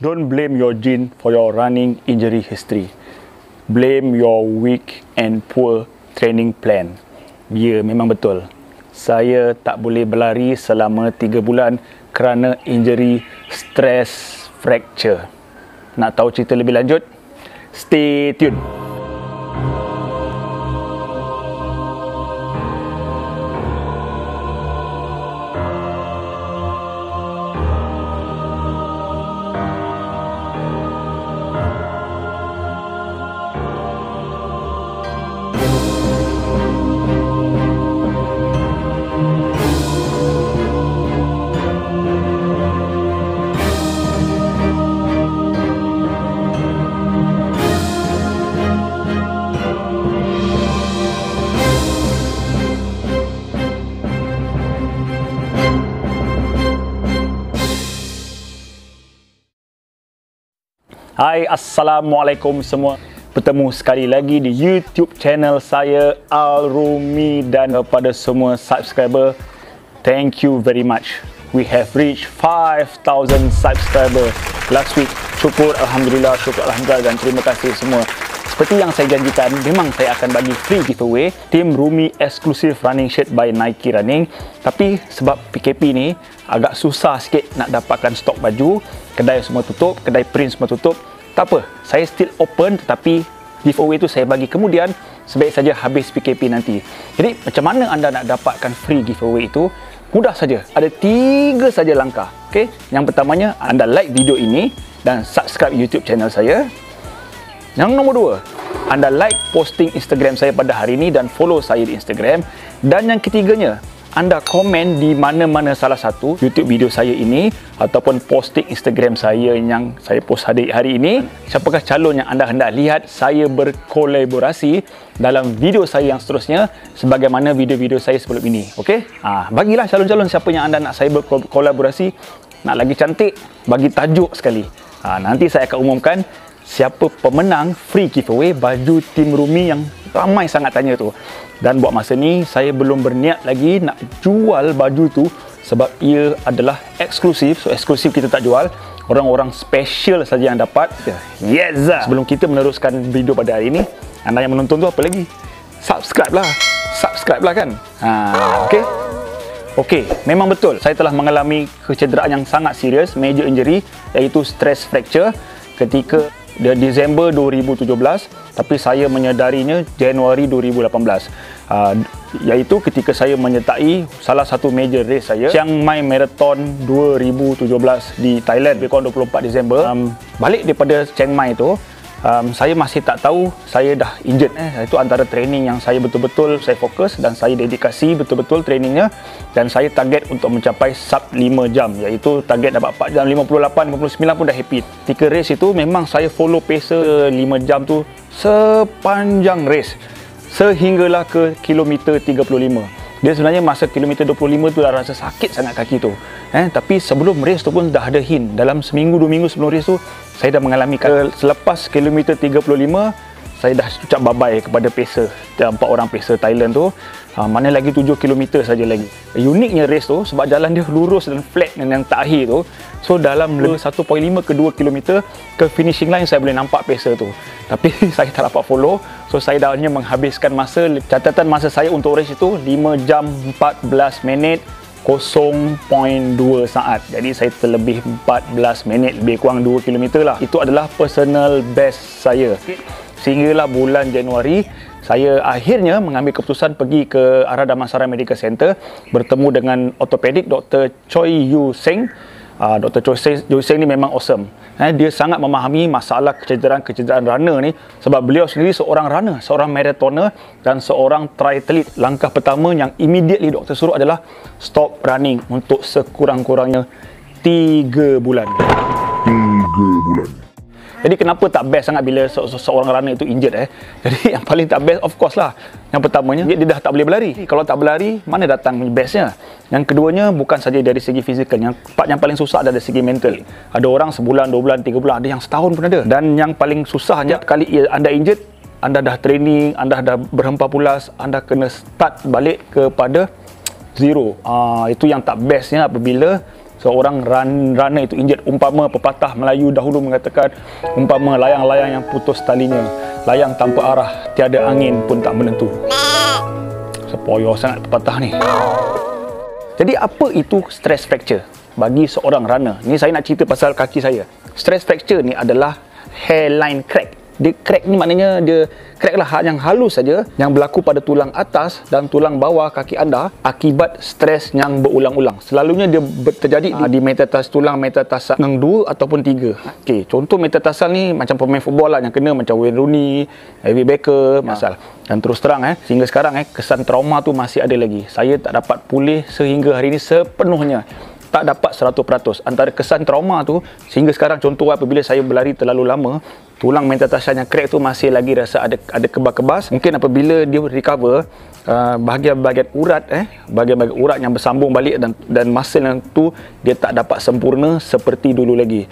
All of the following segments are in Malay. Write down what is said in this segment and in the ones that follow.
Don't blame your gene for your running injury history. Blame your weak and poor training plan. Ya, memang betul. Saya tak boleh berlari selama 3 bulan kerana injury stress fracture. Nak tahu cerita lebih lanjut? Stay tuned. Hai, Assalamualaikum semua. Bertemu sekali lagi di YouTube channel saya, Al-Rumi, dan kepada semua subscriber, thank you very much. We have reached 5,000 subscriber last week. Syukur Alhamdulillah, dan terima kasih semua. Seperti yang saya janjikan, memang saya akan bagi free giveaway Tim Rumi Exclusive Running Shirt by Nike Running. Tapi sebab PKP ni agak susah sikit nak dapatkan stok baju. Kedai semua tutup, kedai print semua tutup. Tak apa, saya still open, tetapi giveaway tu saya bagi kemudian, sebaik saja habis PKP nanti. Jadi macam mana anda nak dapatkan free giveaway itu? Mudah saja, ada 3 saja langkah. Okay? Yang pertamanya, anda like video ini dan subscribe YouTube channel saya. Yang nombor 2, anda like posting Instagram saya pada hari ini dan follow saya di Instagram. Dan yang ketiganya, anda komen di mana-mana salah satu YouTube video saya ini ataupun posting Instagram saya yang saya post hari ini. Siapakah calon yang anda hendak lihat saya berkolaborasi dalam video saya yang seterusnya sebagaimana video-video saya sebelum ini. Okey? Bagilah calon-calon siapa yang anda nak saya berkolaborasi. Nak lagi cantik, bagi tajuk sekali. Nanti saya akan umumkan siapa pemenang free giveaway baju Tim Rumi yang ramai sangat tanya tu. Dan buat masa ni saya belum berniat lagi nak jual baju tu sebab ia adalah eksklusif. So eksklusif kita tak jual, orang-orang special saja yang dapat. Yes. Sebelum kita meneruskan video pada hari ini, anda yang menonton tu apa lagi? Subscribe lah kan. Okey, memang betul saya telah mengalami kecederaan yang sangat serius, major injury, iaitu stress fracture ketika Disember 2017, tapi saya menyedarinya Januari 2018, iaitu ketika saya menyertai salah satu major race saya, Chiang Mai Marathon 2017 di Thailand, lebih kurang 24 Disember. Balik daripada Chiang Mai tu, saya masih tak tahu saya dah injured. Itu antara training yang saya betul-betul saya fokus dan saya dedikasi betul-betul trainingnya, dan saya target untuk mencapai sub 5 jam, iaitu target dapat 4 jam 58, 59 pun dah happy. Ketika race itu memang saya follow pacer 5 jam tu sepanjang race sehinggalah ke kilometer 35. Dia sebenarnya masa kilometer 25 tu dah rasa sakit sangat kaki tu. Tapi sebelum race tu pun dah ada hint. Dalam seminggu 2 minggu sebelum race tu, saya dah mengalami selepas kilometer 35, saya dah ucap bye-bye kepada pacer, 4 orang pacer Thailand tu. Mana lagi 7 km saja lagi. Uniknya race tu sebab jalan dia lurus dan flat yang tak akhir tu. So dalam 1.5 ke 2 km ke finishing line saya boleh nampak pacer tu. Tapi saya tak dapat follow. So saya dah hanya menghabiskan masa, catatan masa saya untuk race itu 5 jam 14 minit 0.2 saat. Jadi saya terlebih 14 minit, lebih kurang 2 km lah. Itu adalah personal best saya. Sehinggalah bulan Januari, saya akhirnya mengambil keputusan pergi ke arah Damansara Medical Center, bertemu dengan ortopedik Dr. Choi Yu Seng. Dr. Choi Yu Seng ni memang awesome. Dia sangat memahami masalah kecederaan runner ni sebab beliau sendiri seorang runner, seorang marathoner dan seorang triathlete. Langkah pertama yang immediately doktor suruh adalah stop running untuk sekurang-kurangnya 3 bulan. Jadi kenapa tak best sangat bila seorang runner itu injured? Jadi yang paling tak best of course lah, yang pertamanya dia dah tak boleh berlari. Kalau tak berlari, mana datang bestnya? Yang keduanya bukan saja dari segi fizikal, yang paling susah adalah dari segi mental. Ada orang sebulan, 2 bulan, 3 bulan, ada yang setahun pun ada. Dan yang paling susahnya, kali anda injured, anda dah training, anda dah berhempar pulas, anda kena start balik kepada zero. Itu yang tak bestnya apabila seorang runner itu injured. Umpama pepatah Melayu dahulu mengatakan, umpama layang-layang yang putus talinya, layang tanpa arah, tiada angin pun tak menentu. Sepoyo sangat pepatah ni. Jadi apa itu stress fracture bagi seorang runner? Ni saya nak cerita pasal kaki saya. Stress fracture ni adalah hairline crack. Dia crack ni maknanya dia crack lah yang halus saja yang berlaku pada tulang atas dan tulang bawah kaki anda akibat stres yang berulang-ulang. Selalunya dia terjadi di metatarsal tulang metatarsal yang 2 ataupun 3. Okey, contoh metatarsal ni macam pemain football lah yang kena macam Wayne Rooney, David Beckham, masal. Dan terus terang sehingga sekarang kesan trauma tu masih ada lagi. Saya tak dapat pulih sehingga hari ini sepenuhnya. Tak dapat 100%. Antara kesan trauma tu sehingga sekarang, contoh apabila saya berlari terlalu lama, tulang metatarsal yang crack tu masih lagi rasa ada kebas-kebas. Mungkin apabila dia recover, bahagian-bahagian urat bahagian-bahagian urat yang bersambung balik dan muscle yang tu dia tak dapat sempurna seperti dulu lagi.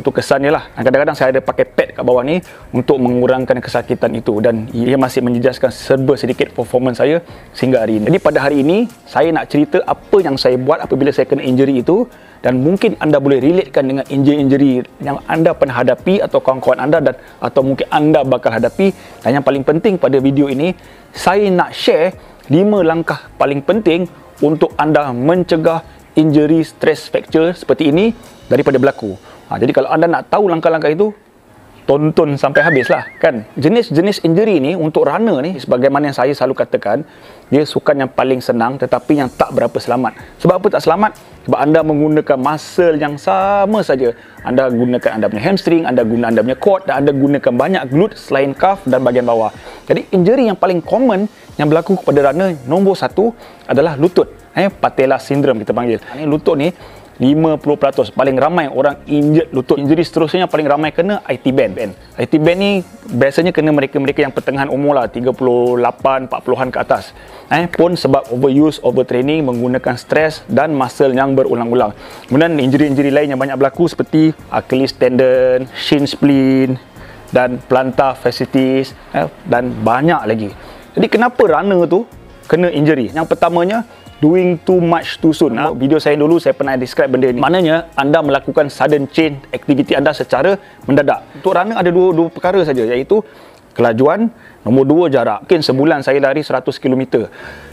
Itu kesannya lah. Kadang-kadang saya ada pakai pad kat bawah ni untuk mengurangkan kesakitan itu, dan ia masih menjejaskan serba sedikit performance saya sehingga hari ini. Jadi pada hari ini saya nak cerita apa yang saya buat apabila saya kena injury itu, dan mungkin anda boleh relatekan dengan injury yang anda pernah hadapi atau kawan-kawan anda atau mungkin anda bakal hadapi. Dan yang paling penting pada video ini, saya nak share 5 langkah paling penting untuk anda mencegah injury stress fracture seperti ini daripada berlaku. Jadi kalau anda nak tahu langkah-langkah itu, tonton sampai habis lah kan. Jenis-jenis injury ni untuk runner ni, sebagaimana yang saya selalu katakan, dia sukan yang paling senang tetapi yang tak berapa selamat. Sebab apa tak selamat? Sebab anda menggunakan muscle yang sama saja. Anda gunakan anda punya hamstring, anda guna anda punya quad, dan anda gunakan banyak glute selain calf dan bahagian bawah. Jadi injury yang paling common yang berlaku kepada runner, nombor 1 adalah lutut. Patella syndrome kita panggil. Lutut ni 50% paling ramai orang injured lutut. Injury seterusnya paling ramai kena IT band. IT band ni biasanya kena mereka-mereka yang pertengahan umur lah, 38, 40-an ke atas. Pun sebab overuse, overtraining, menggunakan stres dan muscle yang berulang-ulang. Kemudian injury-injury lain yang banyak berlaku seperti Achilles tendon, shin splint dan plantar fasciitis dan banyak lagi. Jadi kenapa runner tu kena injury? Yang pertamanya, doing too much too soon. Video saya dulu saya pernah describe benda ni. Maknanya anda melakukan sudden change aktiviti anda secara mendadak. Untuk runner ada dua perkara saja, iaitu kelajuan, nombor 2 jarak. Mungkin sebulan saya lari 100 km.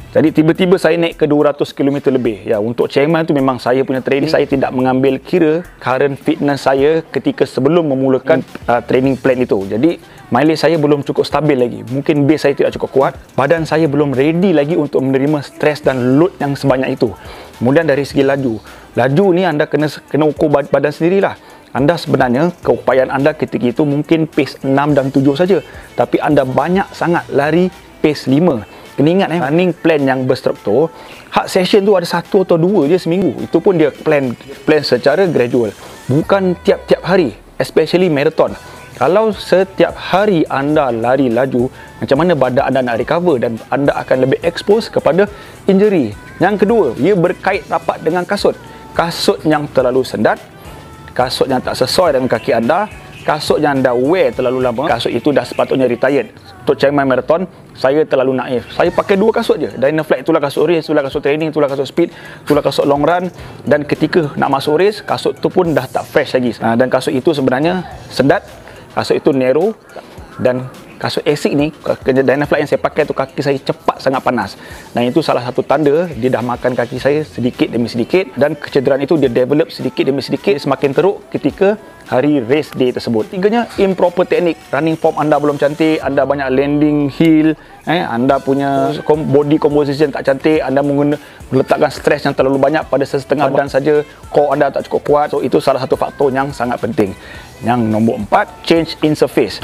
Jadi tiba-tiba saya naik ke 200 km lebih. Ya, untuk Chiangmai tu memang saya punya training, saya tidak mengambil kira current fitness saya ketika sebelum memulakan training plan itu. Jadi mileage saya belum cukup stabil lagi. Mungkin base saya tidak cukup kuat. Badan saya belum ready lagi untuk menerima stres dan load yang sebanyak itu. Kemudian dari segi laju. Laju ni anda kena ukur badan sendirilah. Anda sebenarnya, keupayaan anda ketika itu mungkin pace 6 dan 7 saja. Tapi anda banyak sangat lari pace 5. Kena ingat running plan yang berstruktur, hard session tu ada 1 atau 2 je seminggu. Itu pun dia plan secara gradual. Bukan tiap-tiap hari, especially marathon. Kalau setiap hari anda lari laju, macam mana badan anda nak recover dan anda akan lebih expose kepada injury. Yang kedua, ia berkait rapat dengan kasut. Kasut yang terlalu sendat, kasut yang tak sesuai dengan kaki anda, kasut yang anda wear terlalu lama, kasut itu dah sepatutnya retired. Untuk Chiangmai Marathon, saya terlalu naif. Saya pakai 2 kasut je. Dynaflex itulah kasut race, itulah kasut training, itulah kasut speed, itulah kasut long run. Dan ketika nak masuk race, kasut tu pun dah tak fresh lagi. Dan kasut itu sebenarnya sendat, kasut itu narrow, dan kasut Asics ni, Dynaflex yang saya pakai tu, kaki saya cepat sangat panas. Dan itu salah satu tanda dia dah makan kaki saya sedikit demi sedikit, dan kecederaan itu dia develop sedikit demi sedikit, semakin teruk ketika hari race day tersebut. Tiganya, improper teknik. Running form anda belum cantik, anda banyak landing heel, anda punya body composition tak cantik, anda meletakkan stres yang terlalu banyak pada setengah badan saja, core anda tak cukup kuat. So itu salah satu faktor yang sangat penting. Yang nombor 4, change in surface.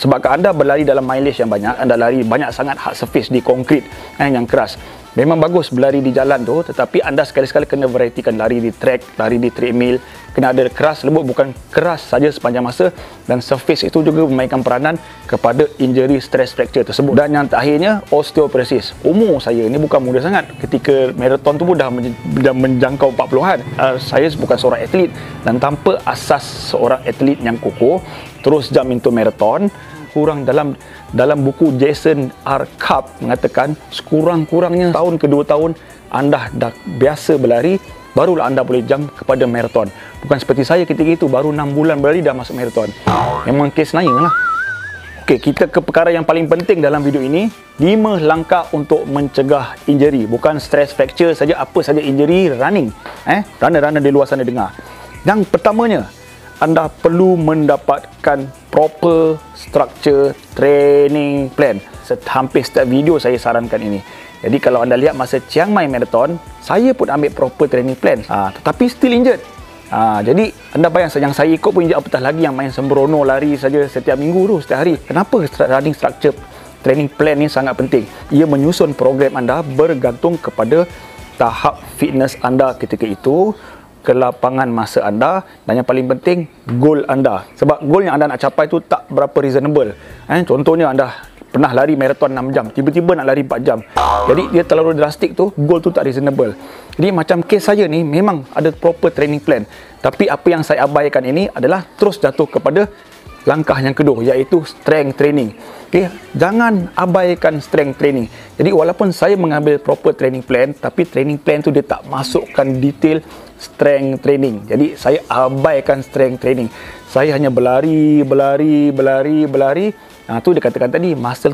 Sebabkan anda berlari dalam mileage yang banyak, anda lari banyak sangat hard surface di konkrit yang keras. Memang bagus berlari di jalan tu, tetapi anda sekali-sekala kena varietikan, lari di track, lari di treadmill. Kena ada keras, lembut, bukan keras saja sepanjang masa. Dan surface itu juga memainkan peranan kepada injury stress fracture tersebut. Dan yang terakhirnya, osteoporosis. Umur saya ni bukan muda sangat. Ketika marathon tu pun dah menjangkau 40-an. Saya bukan seorang atlet, dan tanpa asas seorang atlet yang kokoh terus jump into marathon, kurang dalam buku Jason R. Cup mengatakan sekurang-kurangnya tahun ke 2 tahun anda dah biasa berlari, barulah anda boleh jump kepada marathon. Bukan seperti saya ketika itu baru 6 bulan berlari dah masuk marathon. Memang kes naya lah. Okey, kita ke perkara yang paling penting dalam video ini, 5 langkah untuk mencegah injury. Bukan stress fracture saja, apa saja injury running. Runner-runner di luar sana dengar. Yang pertamanya, anda perlu mendapatkan proper structure training plan. Hampir setiap video saya sarankan ini. Jadi kalau anda lihat masa Chiang Mai Marathon, saya pun ambil proper training plan. Tetapi still injured. Jadi anda bayang, yang saya ikut pun injured, apatah lagi yang main sembrono lari saja setiap minggu tu, setiap hari. Kenapa running structure training plan ni sangat penting? Ia menyusun program anda bergantung kepada tahap fitness anda ketika itu, kelapangan masa anda, dan yang paling penting, goal anda. Sebab goal yang anda nak capai tu tak berapa reasonable. Contohnya anda pernah lari marathon 6 jam, tiba-tiba nak lari 4 jam. Jadi dia terlalu drastik tu, goal tu tak reasonable. Jadi macam kes saya ni memang ada proper training plan. Tapi apa yang saya abaikan ini adalah terus jatuh kepada langkah yang kedua, iaitu strength training. Okay? Jangan abaikan strength training. Jadi walaupun saya mengambil proper training plan, tapi training plan tu dia tak masukkan detail strength training. Jadi saya abaikan strength training. Saya hanya berlari. Tu dia katakan tadi, muscle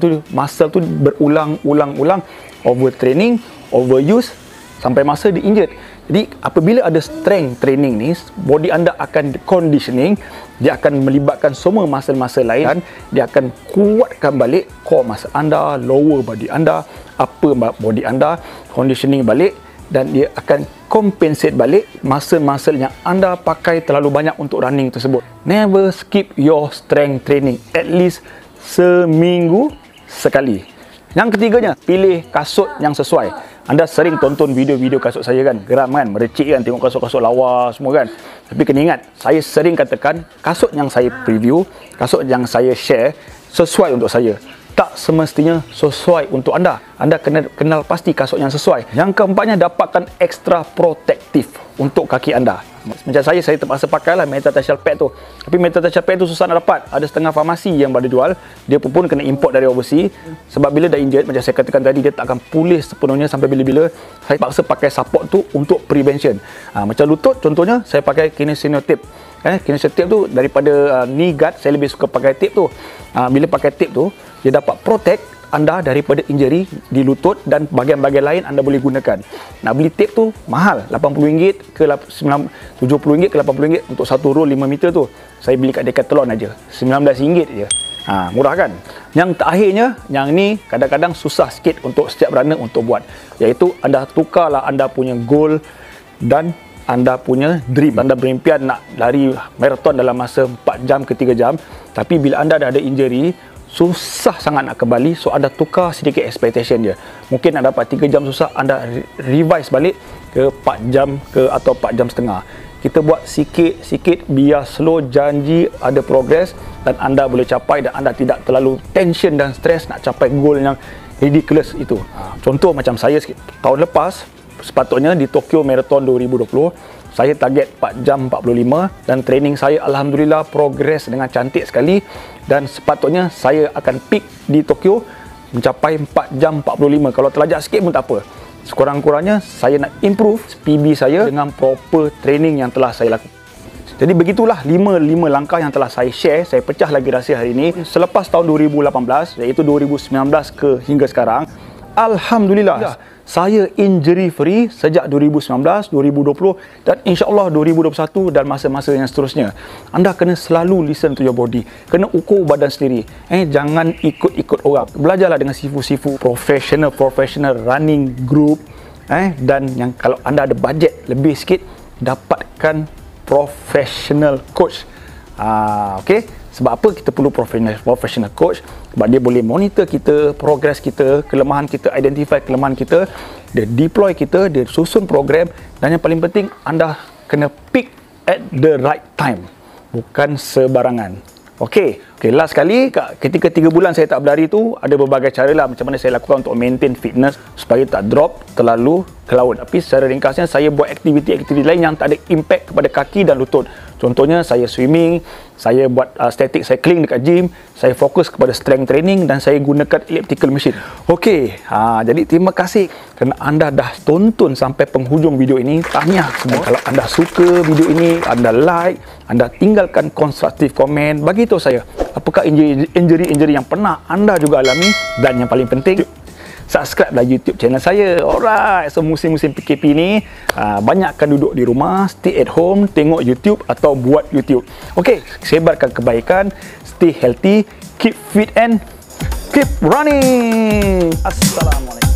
tu berulang-ulang, overtraining, overuse sampai masa dia injured. Jadi apabila ada strength training ni, body anda akan conditioning, dia akan melibatkan semua muscle-muscle lain dan dia akan kuatkan balik core muscle anda, lower body anda, upper body anda, conditioning balik, dan dia akan compensate balik muscle-muscle yang anda pakai terlalu banyak untuk running tersebut. Never skip your strength training, at least seminggu sekali. Yang ketiganya, pilih kasut yang sesuai. Anda sering tonton video-video kasut saya kan, geram kan, merecik kan, tengok kasut-kasut lawa semua kan. Tapi kena ingat, saya sering katakan kasut yang saya preview, kasut yang saya share sesuai untuk saya. Tak semestinya sesuai untuk anda. Anda kena kenal pasti kasut yang sesuai. Yang keempatnya, dapatkan extra protektif untuk kaki anda. Macam saya terpaksa pakailah metatarsal pad tu. Tapi metatarsal pad tu susah nak dapat. Ada setengah farmasi yang boleh jual. Dia pun kena import dari overseas. Sebab bila dah injured, macam saya katakan tadi, dia tak akan pulih sepenuhnya sampai bila-bila. Saya paksa pakai support tu untuk prevention. Macam lutut contohnya, saya pakai kinesio tape. Kinesio tape tu daripada knee guard, saya lebih suka pakai tape tu. Bila pakai tape tu, dia dapat protect anda daripada injury di lutut dan bahagian-bahagian lain anda boleh gunakan. Nak beli tape tu mahal, RM80 ke RM70 ke RM80 untuk satu roll 5 meter tu. Saya beli kat Decathlon aja, RM19 je. Murah kan? Yang terakhirnya, yang ni kadang-kadang susah sikit untuk setiap runner untuk buat, iaitu anda tukarlah anda punya goal dan anda punya dream. Anda berimpian nak lari marathon dalam masa 4 jam ke 3 jam, tapi bila anda dah ada injury, susah sangat nak kembali, so anda tukar sedikit expectation dia. Mungkin nak dapat 3 jam susah, anda revise balik ke 4 jam ke atau 4 jam setengah. Kita buat sikit-sikit biar slow, janji ada progress dan anda boleh capai dan anda tidak terlalu tension dan stres nak capai goal yang ridiculous itu. Contoh macam saya tahun lepas, sepatutnya di Tokyo Marathon 2020, saya target 4 jam 45 dan training saya alhamdulillah progress dengan cantik sekali, dan sepatutnya saya akan peak di Tokyo mencapai 4 jam 45. Kalau terlajak sikit pun tak apa. Sekurang-kurangnya saya nak improve PB saya dengan proper training yang telah saya lakukan. Jadi begitulah 5 langkah yang telah saya share. Saya pecah lagi rahsia hari ini. Selepas tahun 2018, iaitu 2019 hingga sekarang, alhamdulillah saya injury free sejak 2019, 2020 dan insya-Allah 2021 dan masa-masa yang seterusnya. Anda kena selalu listen to your body. Kena ukur badan sendiri. Jangan ikut-ikut orang. Belajarlah dengan sifu-sifu professional running group. Dan yang kalau anda ada bajet lebih sikit, dapatkan professional coach. Okey. Sebab apa kita perlu professional coach? Sebab dia boleh monitor kita, progress kita, kelemahan kita, identify kelemahan kita, dia deploy kita, dia susun program, dan yang paling penting anda kena pick at the right time, bukan sebarangan. Okey, last sekali, ketika 3 bulan saya tak berlari tu, ada berbagai cara lah macam mana saya lakukan untuk maintain fitness supaya tak drop terlalu ke laut. Tapi secara ringkasnya, saya buat aktiviti-aktiviti lain yang tak ada impact kepada kaki dan lutut. Contohnya saya swimming, saya buat static cycling dekat gym, saya fokus kepada strength training dan saya gunakan elliptical machine. Okey, jadi terima kasih kerana anda dah tonton sampai penghujung video ini. Tahniah semua. Kalau anda suka video ini, anda like, anda tinggalkan konstruktif komen, bagi tahu saya apakah injury yang pernah anda juga alami, dan yang paling penting, subscribe lah YouTube channel saya. Alright, so musim-musim PKP ni banyakkan duduk di rumah, stay at home, tengok YouTube atau buat YouTube. Okey, sebarkan kebaikan, stay healthy, keep fit and keep running. Assalamualaikum.